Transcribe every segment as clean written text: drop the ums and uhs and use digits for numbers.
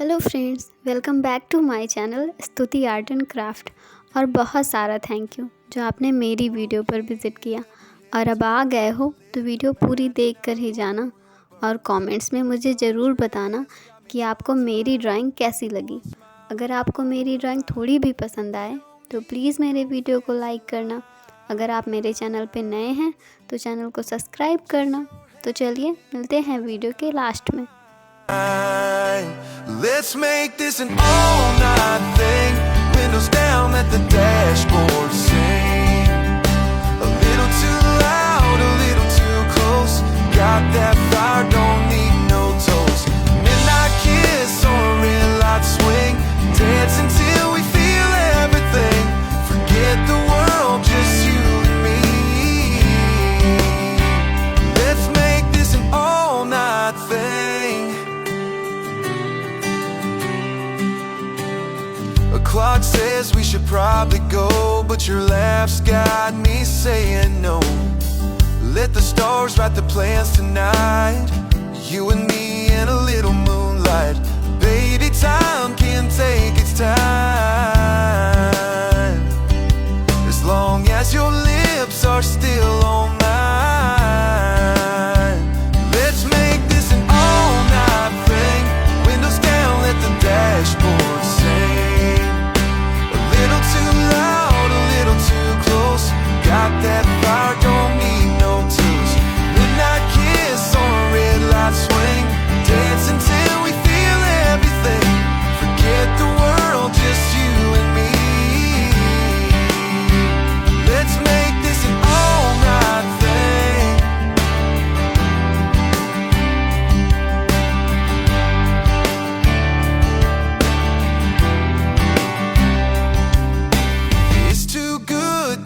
Hello friends, welcome back to my channel Stuti art and craft. और बहुत सारा thank you जो आपने मेरी वीडियो पर विज़िट किया। और अब आ गए हो तो वीडियो पूरी देख कर ही जाना और कमेंट्स में मुझे ज़रूर बताना कि आपको मेरी ड्राइंग कैसी लगी। अगर आपको मेरी ड्राइंग थोड़ी भी पसंद आए तो प्लीज़ मेरे वीडियो को लाइक करना। अगर आप मेरे चैनल पे नए हैं तो चैनल को सब्सक्राइब करना। तो चलिए मिलते हैं वीडियो के लास्ट में। Let's make this an all-night thing. Windows down, let the dashboard sing. A little too loud, a little too close. Got that fire, don't need no toast. Midnight kiss on a red light swing. Dance until we feel everything. Forget the world, just you and me. Let's make this an all-night thing. The clock says we should probably go, but your laugh's got me saying no. Let the stars write the plans tonight. You and me in a little moonlight. Baby, time can take its time. As long as your lips are still on mine. Let's make this an all-night thing. Windows down, let the dashboard sing. Too loud, a little too close. Got that fire, don't need no tools. Midnight kiss on a red light swing. Dance until we feel everything. Forget the world, just you and me. Let's make this an all-night thing.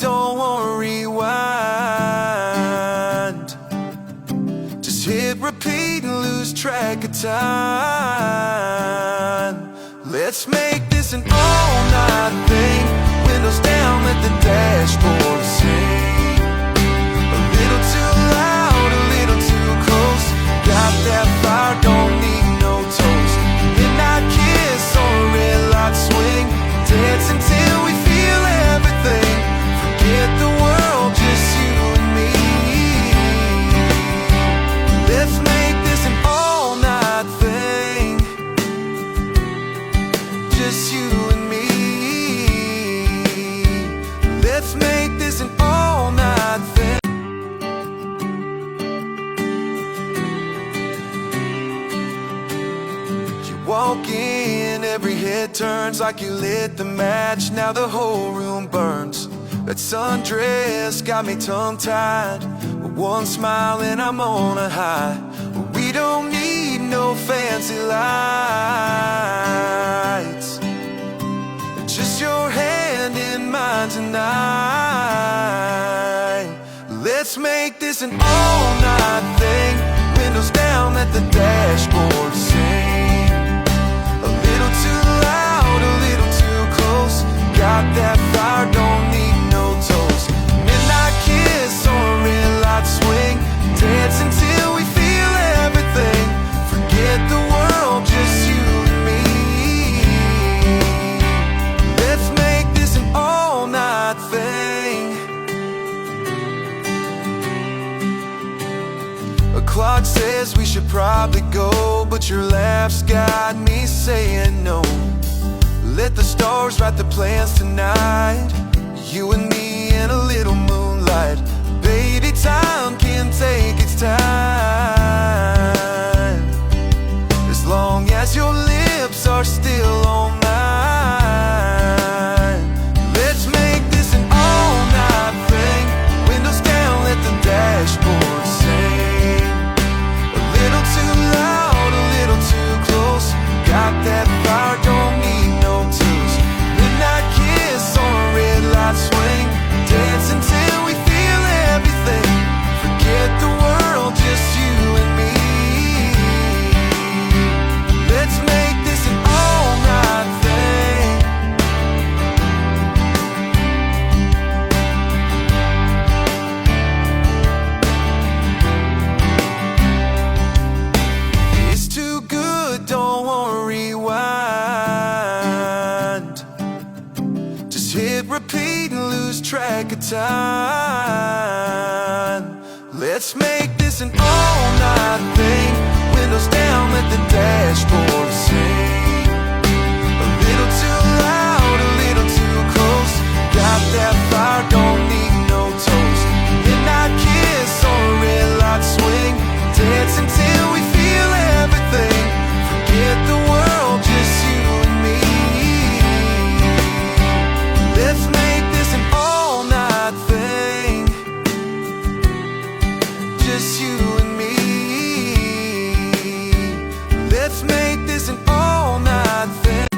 Don't wanna rewind. Just hit repeat and lose track of time. Let's make this an all-night thing. Windows down, let the dashboard sing. A little too loud, a little too close. Got that fire, don't need no toast. Midnight kiss on a red light swing. Dance until we feel everything. Forget the world, just you and me. Let's make this an all-night thing. Just you and me. Let's make this an all-night thing. You walk in, every head turns like you lit the match. Now the whole room burns. That sundress got me tongue-tied. One smile and I'm on a high. We don't need no fancy lights. Just your hand in mine tonight. Let's make this an all-night thing. Windows down, let the dashboard sing. A little too loud, a little too close. Got that fire, don't need no toast. Midnight kiss on a red light swing. Dance until we feel everything. Forget the world, just you and me. Let's make this an all-night thing. The clock says we should probably go, but your laugh's got me saying no. Let the stars write the plans tonight. You and me in a little moonlight. Baby, time can take its time. As long as your lips are still on mine. Let's make this an all-night thing. Windows down, let the dashboard sing. A little too loud, a little too close. Got that fire, don't need no tools. Midnight kiss on a red light swing. Dance until we feel everything. Forget the world, just you and me. Let's make this an all-night thing. lose track of time. Let's make this an all-night thing. Windows down, let the dashboard sing. A little too loud, a little too close. Got that fire, don't need no toast. Midnight kiss on a red light swing. Dance until we feel everything. Forget the world, just you and me. Let's make this an all-night thing. Just you and me. Let's make this an all-night thing.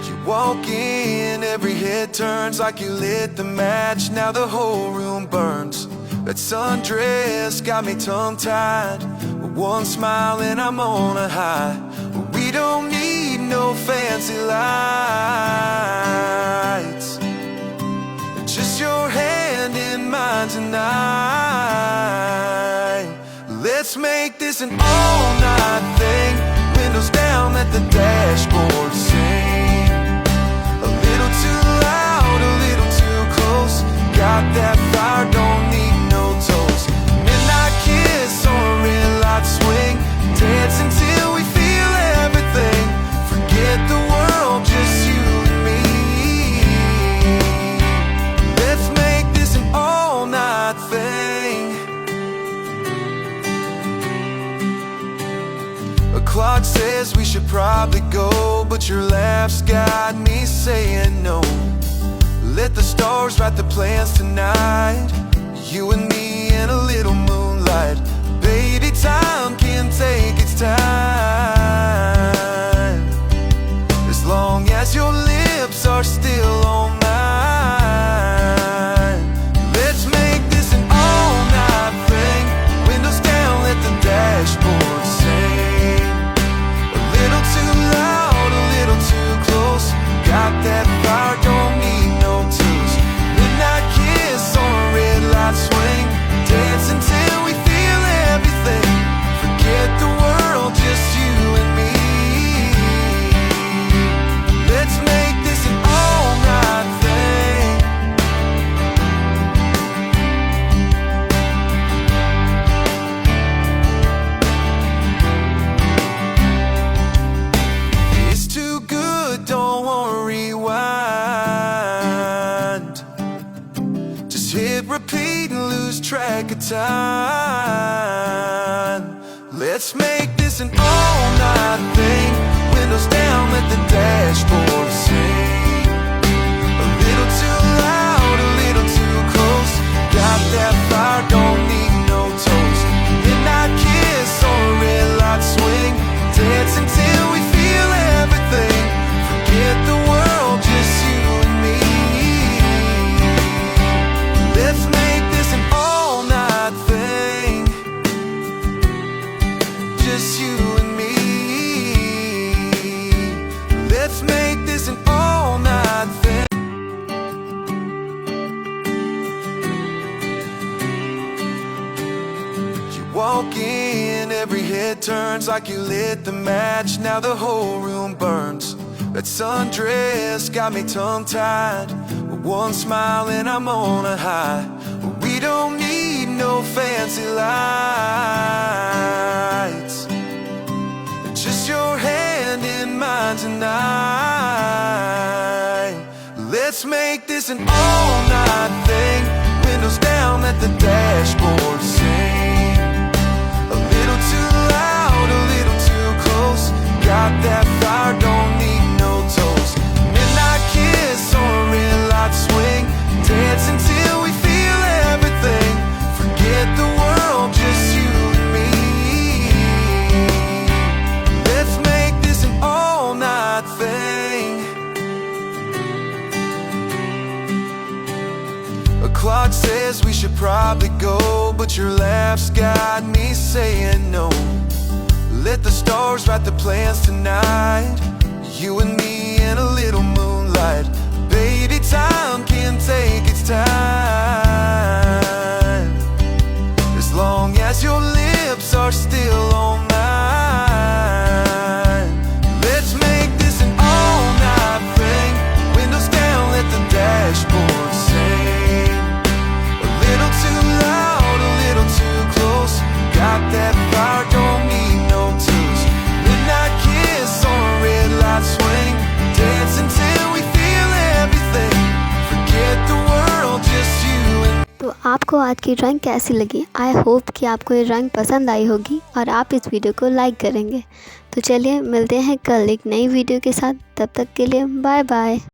You walk in, every head turns like you lit the match. Now the whole room burns. That sundress got me tongue-tied. One smile and I'm on a high. We don't need no fancy lights. Just your hand in mine tonight. Let's make this an all-night thing. Windows down, let the dashboard sing. A little too loud, a little too close. Got that fire, don't need no toast. Midnight kiss on a red light swing. Dance until we feel everything. Forget the world, just you and me. Let's make this an all-night thing. A clock says we should probably go, but your laugh's got me saying no. Let the stars write the plans tonight. You and me in a little moonlight. Baby, time can take its time. As long as your lips are still on mine. Let's make this an all-night thing. Windows down, let the dashboard sing. A little too loud, a little too close. Got that fire, don't need no tools. Midnight kiss on a red light swing. Dance until we feel everything. Forget the world, just you and me. Let's make this an all-night thing. It's too good, don't wanna rewind. Just hit repeat and lose track of time. Let's make this an all-night thing. Windows down, let the dashboard sing. A little too loud, a little too close. Got that fire, don't need no toast. Midnight kiss on a red light swing. Dance until we feel everything. Forget the world, just you and me. Let's make this an all-night thing. Just you and me. Let's make this an all-night thing. You walk in, every head turns like you lit the match. Now the whole room burns. That sundress got me tongue-tied. One smile and I'm on a high. We don't need no fancy lights. Just your hand in mine tonight. Let's make this an all-night thing. Windows down, let the dashboard sing. A little too loud, a little too close. Got that fire, don't need no toast. Midnight kiss on a red light swing. Dance until we feel everything. Forget the world, just you and me. Let's make this an all-night thing. A clock says we should probably go, but your laugh's got me saying no. Let the stars write the plans tonight. You and me in a little moonlight. Baby, time can take its time. As long as your lips are still on mine. Let's आपको आज की drawing कैसी लगी। I hope कि आपको ये drawing पसंद आई होगी और आप इस वीडियो को लाइक करेंगे। तो चलिए मिलते हैं कल एक नई वीडियो के साथ, तब तक के लिए बाय बाय।